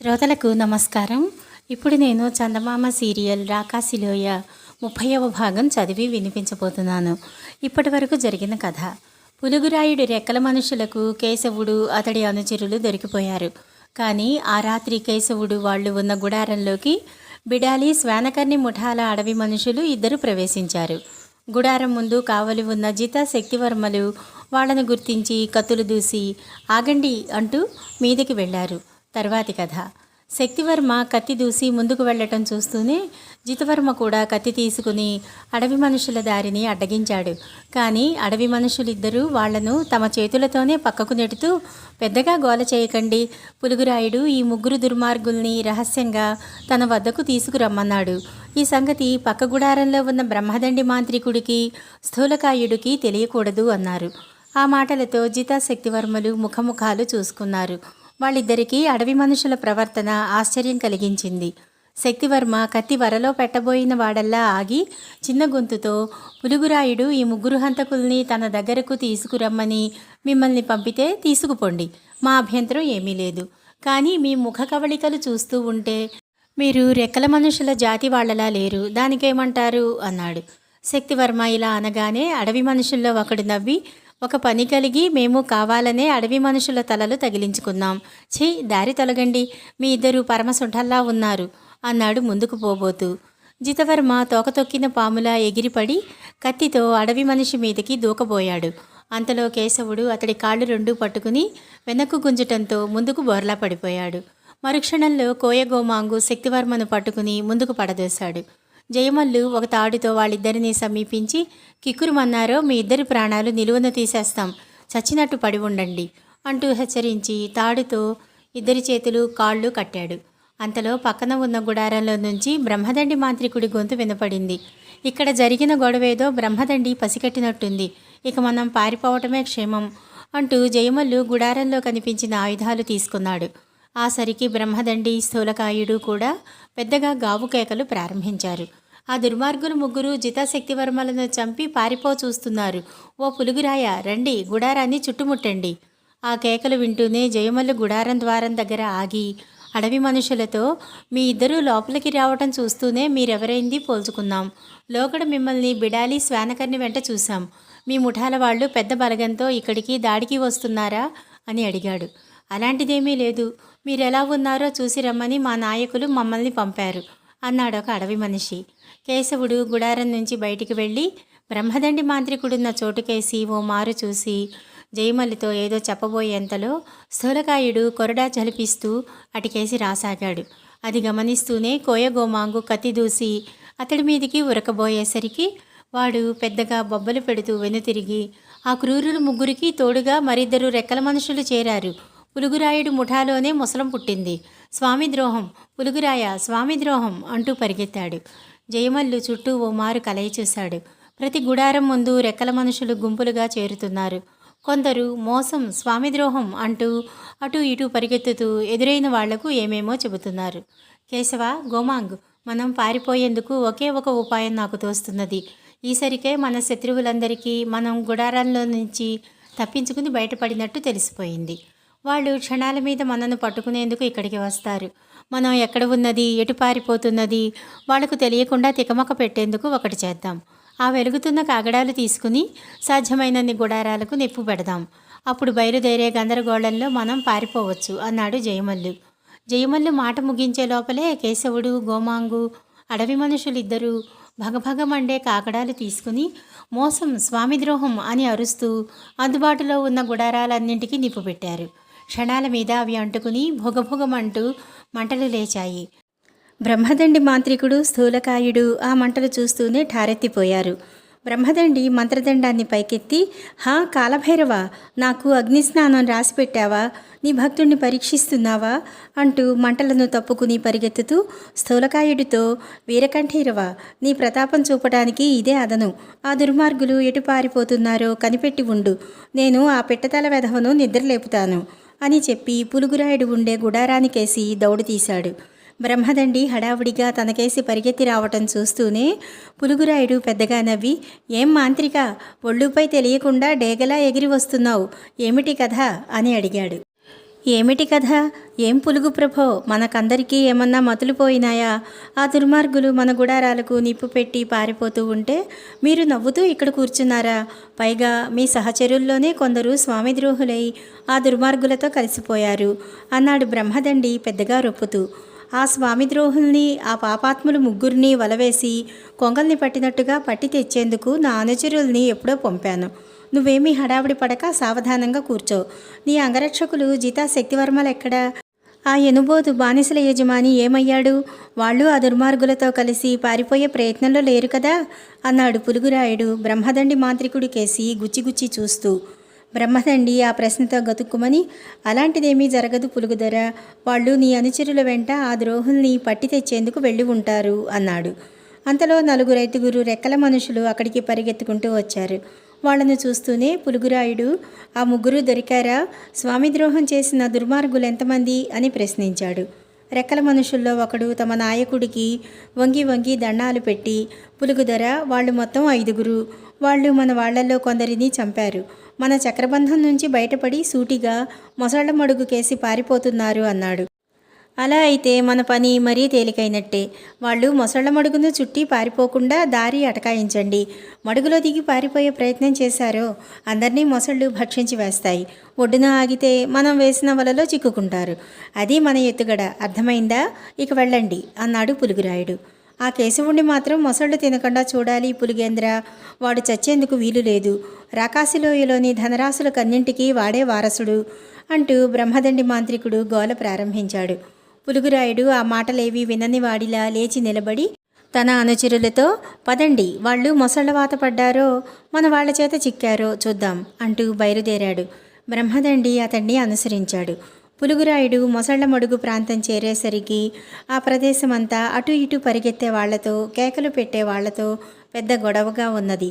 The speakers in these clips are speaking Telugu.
శ్రోతలకు నమస్కారం. ఇప్పుడు నేను చందమామ సీరియల్ రాకాసిలోయ 30వ భాగం చదివి వినిపించబోతున్నాను. ఇప్పటి వరకు జరిగిన కథ. పులుగురాయుడి రెక్కల మనుషులకు కేశవుడు అతడి అనుచరులు దొరికిపోయారు. కానీ ఆ రాత్రి కేశవుడు వాళ్ళు ఉన్న గుడారంలోకి బిడాలి శ్వానకర్ణి ముఠాల అడవి మనుషులు ఇద్దరు ప్రవేశించారు. గుడారం ముందు కావలి ఉన్న జిత శక్తివర్మలు వాళ్ళను గుర్తించి కత్తులు దూసి ఆగండి అంటూ మీదికి వెళ్లారు. తర్వాతి కథ. శక్తివర్మ కత్తి దూసి ముందుకు వెళ్లటం చూస్తూనే జితవర్మ కూడా కత్తి తీసుకుని అడవి మనుషుల దారిని అడ్డగించాడు. కానీ అడవి మనుషులిద్దరూ వాళ్లను తమ చేతులతోనే పక్కకు నెడుతూ పెద్దగా గోల చేయకండి, పులుగురాయుడు ఈ ముగ్గురు దుర్మార్గుల్ని రహస్యంగా తన వద్దకు తీసుకురమ్మన్నాడు. ఈ సంగతి పక్క గుడారంలో ఉన్న బ్రహ్మదండి మాంత్రికుడికి స్థూలకాయుడికి తెలియకూడదు అన్నారు. ఆ మాటలతో జిత శక్తివర్మలు ముఖముఖాలు చూసుకున్నారు. వాళ్ళిద్దరికీ అడవి మనుషుల ప్రవర్తన ఆశ్చర్యం కలిగించింది. శక్తివర్మ కత్తి వరలో పెట్టబోయిన వాడల్లా ఆగి చిన్న గొంతుతో, పులుగురాయుడు ఈ ముగ్గురు హంతకుల్ని తన దగ్గరకు తీసుకురమ్మని మిమ్మల్ని పంపితే తీసుకుపోండి, మా అభ్యంతరం ఏమీ లేదు. కానీ మీ ముఖ కవళికలు చూస్తూ ఉంటే మీరు రెక్కల మనుషుల జాతి వాళ్లలా లేరు, దానికేమంటారు అన్నాడు. శక్తివర్మ ఇలా అనగానే అడవి మనుషుల్లో ఒకడు నవ్వి, ఒక పని కలిగి మేము కావాలనే అడవి మనుషుల తలలు తగిలించుకున్నాం, ఛీ దారి తొలగండి, మీ ఇద్దరు పరమసుంఠల్లా ఉన్నారు అన్నాడు ముందుకు పోబోతూ. జితవర్మ తోకతొక్కిన పాములా ఎగిరిపడి కత్తితో అడవి మనిషి మీదకి దూకబోయాడు. అంతలో కేశవుడు అతడి కాళ్ళు రెండూ పట్టుకుని వెనక్కు గుంజటంతో ముందుకు బోర్లా పడిపోయాడు. మరుక్షణంలో కోయగోమాంగు శక్తివర్మను పట్టుకుని ముందుకు పడదోశాడు. జయమల్లు ఒక తాడుతో వాళ్ళిద్దరినీ సమీపించి, కిక్కురుమన్నారో మీ ఇద్దరి ప్రాణాలు నిలువున తీసేస్తాం, చచ్చినట్టు పడి ఉండండి అంటూ హెచ్చరించి తాడుతో ఇద్దరి చేతులు కాళ్ళు కట్టాడు. అంతలో పక్కన ఉన్న గుడారంలో నుంచి బ్రహ్మదండి మాంత్రికుడి గొంతు వినపడింది. ఇక్కడ జరిగిన గొడవేదో బ్రహ్మదండి పసికట్టినట్టుంది, ఇక మనం పారిపోవటమే క్షేమం అంటూ జయమల్లు గుడారంలో కనిపించిన ఆయుధాలు తీసుకున్నాడు. ఆ సరికి బ్రహ్మదండి స్థూలకాయుడు కూడా పెద్దగా గావు కేకలు ప్రారంభించారు. ఆ దుర్మార్గులు ముగ్గురు జితశక్తివర్మలను చంపి పారిపో చూస్తున్నారు. ఓ పులుగురాయ రండి, గుడారాన్ని చుట్టుముట్టండి. ఆ కేకలు వింటూనే జయమల్లు గుడారం ద్వారం దగ్గర ఆగి అడవి మనుషులతో, మీ ఇద్దరూ లోపలికి రావటం చూస్తూనే మీరెవరైంది పోల్చుకున్నాం. లోగడ మిమ్మల్ని బిడాలి శ్వానకర్ణి వెంట చూశాం. మీ ముఠాల వాళ్ళు పెద్ద బలగంతో ఇక్కడికి దాడికి వస్తున్నారా అని అడిగాడు. అలాంటిదేమీ లేదు, మీరెలా ఉన్నారో చూసి రమ్మని మా నాయకులు మమ్మల్ని పంపారు అన్నాడొక అడవి మనిషి. కేశవుడు గుడారం నుంచి బయటికి వెళ్ళి బ్రహ్మదండి మాంత్రికుడున్న చోటుకేసి ఓ మారు చూసి జయమల్లితో ఏదో చెప్పబోయేంతలో స్థూలకాయుడు కొరడా జలిపిస్తూ అటికేసి రాసాగాడు. అది గమనిస్తూనే కోయగోమాంగు కత్తి దూసి అతడి మీదికి ఉరకబోయేసరికి వాడు పెద్దగా బొబ్బలు పెడుతూ వెనుతిరిగి ఆ క్రూరులు ముగ్గురికి తోడుగా మరిద్దరు రెక్కల మనుషులు చేరారు. పులుగురాయుడు ముఠాలోనే ముసలం పుట్టింది. స్వామి ద్రోహం, పులుగురాయ స్వామి ద్రోహం అంటూ పరిగెత్తాడు. జయమల్లు చుట్టూ ఓ మారు కలయి చూశాడు. ప్రతి గుడారం ముందు రెక్కల మనుషులు గుంపులుగా చేరుతున్నారు. కొందరు మోసం, స్వామి ద్రోహం అంటూ అటు ఇటు పరిగెత్తుతూ ఎదురైన వాళ్లకు ఏమేమో చెబుతున్నారు. కేశవ, గోమాంగ్, మనం పారిపోయేందుకు ఒకే ఒక ఉపాయం నాకు తోస్తున్నది. ఈసరికే మన శత్రువులందరికీ మనం గుడారంలో నుంచి తప్పించుకుని బయటపడినట్టు తెలిసిపోయింది. వాళ్ళు క్షణాల మీద మనను పట్టుకునేందుకు ఇక్కడికి వస్తారు. మనం ఎక్కడ ఉన్నది, ఎటు పారిపోతున్నది వాళ్లకు తెలియకుండా తికమక పెట్టేందుకు ఒకటి చేద్దాం. ఆ వెలుగుతున్న కాగడాలు తీసుకుని సాధ్యమైనన్ని గుడారాలకు నిప్పు పెడదాం. అప్పుడు బయలుదేరే గందరగోళంలో మనం పారిపోవచ్చు అన్నాడు జయమల్లు. జయమల్లు మాట ముగించే లోపలే కేశవుడు, గోమాంగు, అడవి మనుషులిద్దరూ భగభగమండే కాకడాలు తీసుకుని మోసం, స్వామిద్రోహం అని అరుస్తూ అందుబాటులో ఉన్న గుడారాలన్నింటికీ నిప్పు పెట్టారు. క్షణాల మీద అవి అంటుకుని భొగభొగమంటూ మంటలు లేచాయి. బ్రహ్మదండి మాంత్రికుడు, స్థూలకాయుడు ఆ మంటలు చూస్తూనే ఠారెత్తిపోయారు. బ్రహ్మదండి మంత్రదండాన్ని పైకెత్తి, హా కాలభైరవ, నాకు అగ్నిస్నానం రాసిపెట్టావా, నీ భక్తుణ్ణి పరీక్షిస్తున్నావా అంటూ మంటలను తప్పుకుని పరిగెత్తుతూ స్థూలకాయుడితో, వీరకంఠీరవ, నీ ప్రతాపం చూపడానికి ఇదే అదను. ఆ దుర్మార్గులు ఎటు పారిపోతున్నారో కనిపెట్టి ఉండు, నేను ఆ పిట్టతల వెధవను నిద్రలేపుతాను అని చెప్పి పులుగురాయుడు ఉండే గుడారానికేసి దౌడు తీశాడు. బ్రహ్మదండి హడావుడిగా తనకేసి పరిగెత్తి రావటం చూస్తూనే పులుగురాయుడు పెద్దగా నవ్వి, ఏం మాంత్రిక, ఒళ్ళుపై తెలియకుండా డేగలా ఎగిరి వస్తున్నావు, ఏమిటి కథ అని అడిగాడు. ఏమిటి కథ? ఏం పులుగు ప్రభో, మనకందరికీ ఏమన్నా మతులు పోయినాయా? ఆ దుర్మార్గులు మన గుడారాలకు నిప్పు పెట్టి పారిపోతూ ఉంటే మీరు నవ్వుతూ ఇక్కడ కూర్చున్నారా? పైగా మీ సహచరుల్లోనే కొందరు స్వామి ద్రోహులై ఆ దుర్మార్గులతో కలిసిపోయారు అన్నాడు బ్రహ్మదండి పెద్దగా రొప్పుతూ. ఆ స్వామి ద్రోహుల్ని, ఆ పాపాత్ములు ముగ్గురిని వలవేసి కొంగల్ని పట్టినట్టుగా పట్టి తెచ్చేందుకు నా అనుచరుల్ని ఎప్పుడో పంపాను. నువ్వేమీ హడావిడి పడక సావధానంగా కూర్చో. నీ అంగరక్షకులు జితా శక్తివర్మలెక్కడా? ఆ ఎనుబోదు బానిసల యజమాని ఏమయ్యాడు? వాళ్ళు ఆ దుర్మార్గులతో కలిసి పారిపోయే ప్రయత్నంలో లేరు కదా అన్నాడు పులుగురాయుడు బ్రహ్మదండి మాంత్రికుడి కేసి గుచ్చిగుచ్చి చూస్తూ. బ్రహ్మదండి ఆ ప్రశ్నతో గతుక్కుమని, అలాంటిదేమీ జరగదు పులుగుదొర. వాళ్ళు నీ అనుచరుల వెంట ఆ ద్రోహుల్ని పట్టి తెచ్చేందుకు వెళ్ళి ఉంటారు అన్నాడు. అంతలో 4-5 రెక్కల మనుషులు అక్కడికి పరిగెత్తుకుంటూ వచ్చారు. వాళ్లను చూస్తూనే పులుగురాయుడు, ఆ ముగ్గురు దొరికారా? స్వామి ద్రోహం చేసిన దుర్మార్గులు ఎంతమంది అని ప్రశ్నించాడు. రెక్కల మనుషుల్లో ఒకడు తమ నాయకుడికి వంగి వంగి దండాలు పెట్టి, పులుగుదొర, వాళ్ళు మొత్తం 5. వాళ్ళు మన వాళ్లలో కొందరిని చంపారు. మన చక్రబంధం నుంచి బయటపడి సూటిగా మొసళ్ల మడుగు కేసి పారిపోతున్నారు అన్నాడు. అలా అయితే మన పని మరీ తేలికైనట్టే. వాళ్ళు మొసళ్ల మడుగును చుట్టి పారిపోకుండా దారి అటకాయించండి. మడుగులో దిగి పారిపోయే ప్రయత్నం చేశారో అందరినీ మొసళ్ళు భక్షించి వేస్తాయి. ఒడ్డున ఆగితే మనం వేసిన వలలో చిక్కుకుంటారు. అది మన ఎత్తుగడ, అర్థమైందా? ఇక వెళ్ళండి అన్నాడు పులుగురాయుడు. ఆ కేశవుణ్ణి మాత్రం మొసళ్ళు తినకుండా చూడాలి పులిగేంద్ర. వాడు చచ్చేందుకు వీలు లేదు. రాకాసిలోయలోని ధనరాశులకన్నింటికీ వాడే వారసుడు అంటూ బ్రహ్మదండి మాంత్రికుడు గోల ప్రారంభించాడు. పులుగురాయుడు ఆ మాటలేవి వినని వాడిలా లేచి నిలబడి తన అనుచరులతో, పదండి, వాళ్ళు మొసళ్ళవాత పడ్డారో మన వాళ్ల చేత చిక్కారో చూద్దాం అంటూ బయలుదేరాడు. బ్రహ్మదండి అతన్ని అనుసరించాడు. పులుగురాయుడు మొసళ్ల మడుగు ప్రాంతం చేరేసరికి ఆ ప్రదేశమంతా అటు ఇటు పరిగెత్తే వాళ్లతో, కేకలు పెట్టే వాళ్లతో పెద్ద గొడవగా ఉన్నది.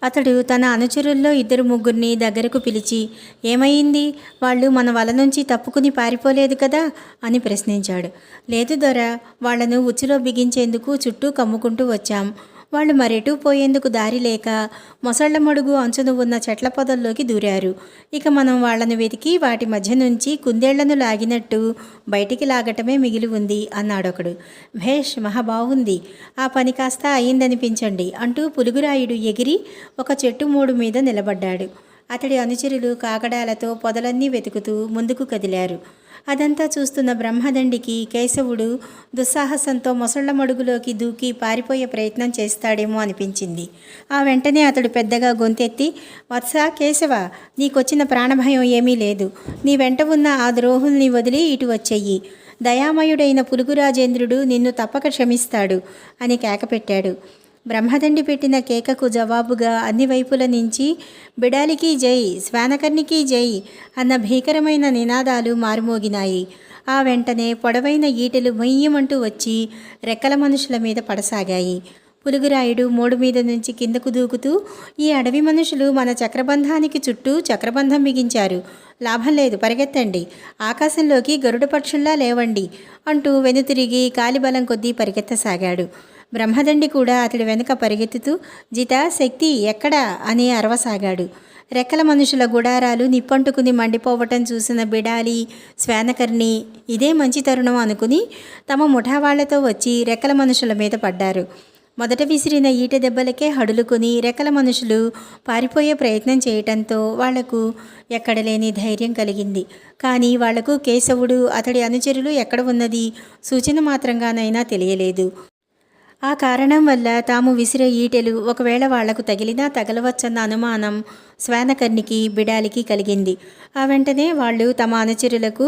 అతడు తన అనుచరుల్లో 2-3 దగ్గరకు పిలిచి, ఏమైంది? వాళ్ళు మన వల నుంచి తప్పుకుని పారిపోలేదు కదా అని ప్రశ్నించాడు. లేదు దొర, వాళ్లను ఉచ్చులో బిగించేందుకు చుట్టూ కమ్ముకుంటూ వచ్చాం. వాళ్ళు మరెటూ పోయేందుకు దారి లేక మొసళ్ల మడుగు అంచున ఉన్న చెట్ల పొదల్లోకి దూరారు. ఇక మనం వాళ్లను వెతికి వాటి మధ్య నుంచి కుందేళ్లను లాగినట్టు బయటికి లాగటమే మిగిలి ఉంది అన్నాడొకడు. భేష్, మహాబాగుంది. ఆ పని కాస్త అయిందనిపించండి అంటూ పులుగురాయుడు ఎగిరి ఒక చెట్టు మూడు మీద నిలబడ్డాడు. అతడి అనుచరులు కాకడాలతో పొదలన్నీ వెతుకుతూ ముందుకు కదిలారు. అదంతా చూస్తున్న బ్రహ్మదండికి కేశవుడు దుస్సాహసంతో మొసళ్ల మడుగులోకి దూకి పారిపోయే ప్రయత్నం చేస్తాడేమో అనిపించింది. ఆ వెంటనే అతడు పెద్దగా గొంతెత్తి, వత్స కేశవ, నీకొచ్చిన ప్రాణభయం ఏమీ లేదు. నీ వెంట ఉన్న ఆ ద్రోహుల్ని వదిలి ఇటు వచ్చెయ్యి. దయామయుడైన పులుగురాజేంద్రుడు నిన్ను తప్పక క్షమిస్తాడు అని కేకపెట్టాడు. బ్రహ్మదండి పెట్టిన కేకకు జవాబుగా అన్ని వైపుల నుంచి బిడాలికి జై, శ్వానకర్ణికి జై అన్న భీకరమైన నినాదాలు మారుమోగినాయి. ఆ వెంటనే పొడవైన ఈటెలు మొయ్యమంటూ వచ్చి రెక్కల మనుషుల మీద పడసాగాయి. పులుగురాయుడు మోడు మీద నుంచి కిందకు దూకుతూ, ఈ అడవి మనుషులు మన చక్రబంధానికి చుట్టూ చక్రబంధం బిగించారు. లాభం లేదు, పరిగెత్తండి. ఆకాశంలోకి గరుడ పక్షుల్లా లేవండి అంటూ వెనుతిరిగి కాలిబలం కొద్దీ పరిగెత్తసాగాడు. బ్రహ్మదండి కూడా అతడి వెనుక పరిగెత్తుతూ, జిత, శక్తి ఎక్కడా అని అరవసాగాడు. రెక్కల మనుషుల గుడారాలు నిప్పంటుకుని మండిపోవటం చూసిన బిడాలి, శ్వానకర్ణి ఇదే మంచి తరుణం అనుకుని తమ ముఠావాళ్లతో వచ్చి రెక్కల మనుషుల మీద పడ్డారు. మొదట విసిరిన ఈట దెబ్బలకే హడులుకొని రెక్కల మనుషులు పారిపోయే ప్రయత్నం చేయటంతో వాళ్లకు ఎక్కడలేని ధైర్యం కలిగింది. కానీ వాళ్లకు కేశవుడు, అతడి అనుచరులు ఎక్కడ ఉన్నది సూచన మాత్రంగానైనా తెలియలేదు. ఆ కారణం వల్ల తాము విసిరే ఈటెలు ఒకవేళ వాళ్లకు తగిలినా తగలవచ్చన్న అనుమానం శ్వానకర్ణికి, బిడాలికి కలిగింది. ఆ వెంటనే వాళ్ళు తమ అనుచరులకు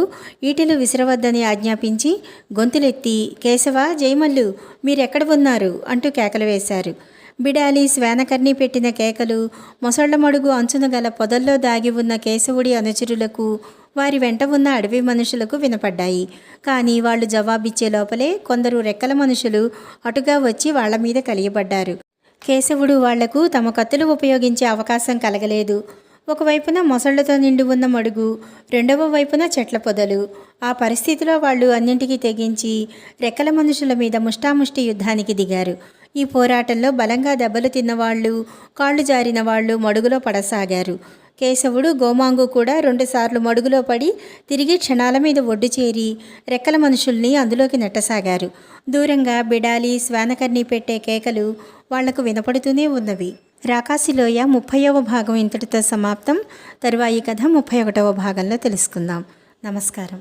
ఈటెలు విసిరవద్దని ఆజ్ఞాపించి గొంతులెత్తి, కేశవ, జయమల్లు, మీరెక్కడ ఉన్నారు అంటూ కేకలు వేశారు. బిడాలి, శ్వానకర్ణి పెట్టిన కేకలు మొసళ్ల మడుగు అంచున గల పొదల్లో దాగి ఉన్న కేశవుడి అనుచరులకు, వారి వెంట ఉన్న అడవి మనుషులకు వినపడ్డాయి. కానీ వాళ్ళు జవాబిచ్చే లోపలే కొందరు రెక్కల మనుషులు అటుగా వచ్చి వాళ్ల మీద కలియబడ్డారు. కేశవుడు వాళ్లకు తమ కత్తులు ఉపయోగించే అవకాశం కలగలేదు. ఒకవైపున మొసళ్లతో నిండి ఉన్న మడుగు, రెండవ వైపున చెట్ల పొదలు. ఆ పరిస్థితిలో వాళ్ళు అన్నింటికీ తెగించి రెక్కల మనుషుల మీద ముష్టాముష్టి యుద్ధానికి దిగారు. ఈ పోరాటంలో బలంగా దెబ్బలు తిన్నవాళ్లు, కాళ్ళు జారిన వాళ్ళు మడుగులో పడసాగారు. కేశవుడు గోమాంగు కూడా 2 సార్లు మడుగులో పడి తిరిగి క్షణాల మీద ఒడ్డు చేరి రెక్కల మనుషుల్ని అందులోకి నెట్టసాగారు. దూరంగా బిడాలి శ్వానకర్ణి పెట్టే కేకలు వాళ్లకు వినపడుతూనే ఉన్నవి. రాకాసిలోయ 30వ భాగం ఇంతటితో సమాప్తం. తరువాయి కథ 31వ భాగంలో తెలుసుకుందాం. నమస్కారం.